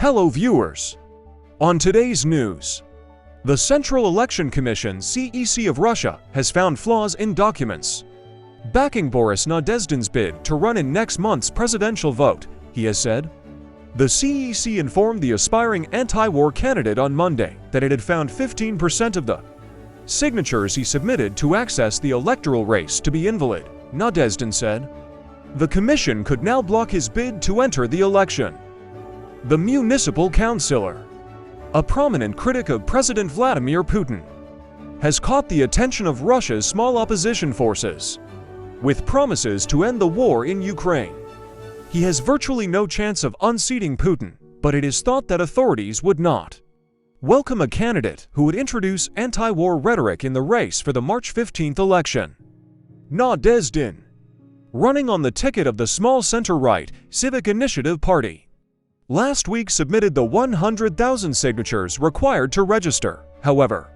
Hello viewers! On today's news, the Central Election Commission (CEC) of Russia has found flaws in documents backing Boris Nadezdin's bid to run in next month's presidential vote, he has said. The CEC informed the aspiring anti-war candidate on Monday that it had found 15% of the signatures he submitted to access the electoral race to be invalid, Nadezdin said. The commission could now block his bid to enter the election. The municipal councillor, a prominent critic of President Vladimir Putin, has caught the attention of Russia's small opposition forces with promises to end the war in Ukraine. He has virtually no chance of unseating Putin, but it is thought that authorities would not welcome a candidate who would introduce anti-war rhetoric in the race for the March 15th election. Nadezdin, running on the ticket of the small center-right Civic Initiative Party, last week submitted the 100,000 signatures required to register. However,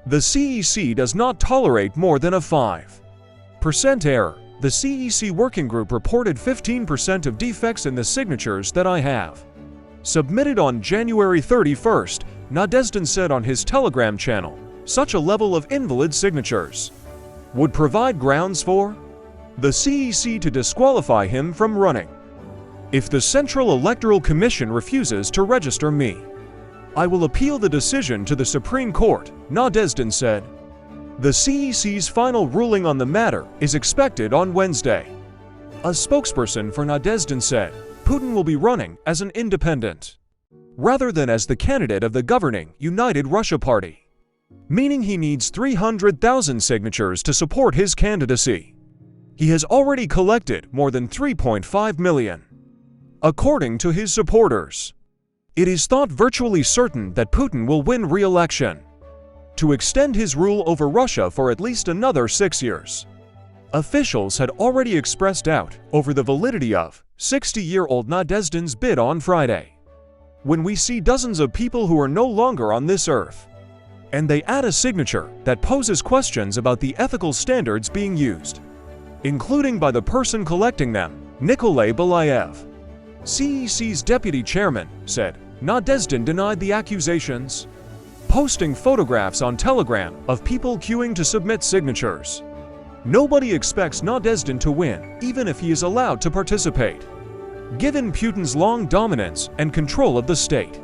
the CEC does not tolerate more than a 5% error. The CEC working group reported 15% of defects in the signatures that I have submitted on January 31st, Nadezdin said on his Telegram channel. Such a level of invalid signatures would provide grounds for the CEC to disqualify him from running. If the Central Electoral Commission refuses to register me, I will appeal the decision to the Supreme Court, Nadezdin said. The CEC's final ruling on the matter is expected on Wednesday. A spokesperson for Nadezdin said, Putin will be running as an independent, rather than as the candidate of the governing United Russia Party, meaning he needs 300,000 signatures to support his candidacy. He has already collected more than 3.5 million. According to his supporters, it is thought virtually certain that Putin will win re-election to extend his rule over Russia for at least another 6 years. Officials had already expressed doubt over the validity of 60-year-old Nadezdin's bid on Friday. When we see dozens of people who are no longer on this earth, and they add a signature that poses questions about the ethical standards being used, including by the person collecting them, Nikolay Belayev, CEC's deputy chairman, said, Nadezdin denied the accusations, posting photographs on Telegram of people queuing to submit signatures. Nobody expects Nadezdin to win, even if he is allowed to participate, given Putin's long dominance and control of the state.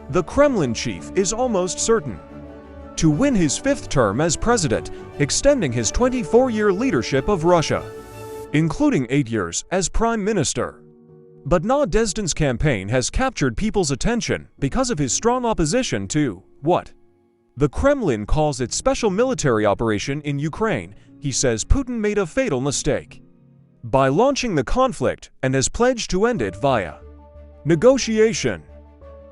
The Kremlin chief is almost certain to win his 5th term as president, extending his 24-year leadership of Russia, including 8 years as prime minister. But Nadezdin's campaign has captured people's attention because of his strong opposition to what the Kremlin calls its special military operation in Ukraine. He says Putin made a fatal mistake by launching the conflict and has pledged to end it via negotiation.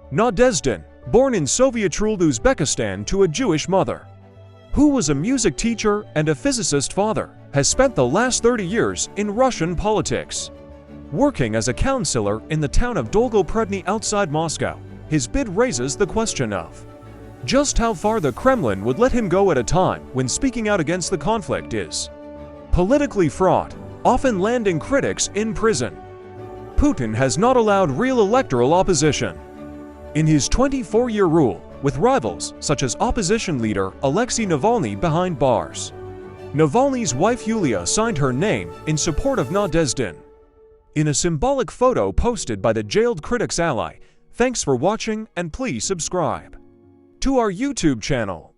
Nadezdin, born in Soviet-ruled Uzbekistan to a Jewish mother, who was a music teacher and a physicist father, has spent the last 30 years in Russian politics, working as a councillor in the town of Dolgopredny outside Moscow. His bid raises the question of just how far the Kremlin would let him go at a time when speaking out against the conflict is politically fraught, often landing critics in prison. Putin has not allowed real electoral opposition in his 24-year rule, with rivals such as opposition leader Alexei Navalny behind bars. Navalny's wife Yulia signed her name in support of Nadezdin in a symbolic photo posted by the jailed critic's ally. Thanks for watching, and please subscribe to our YouTube channel.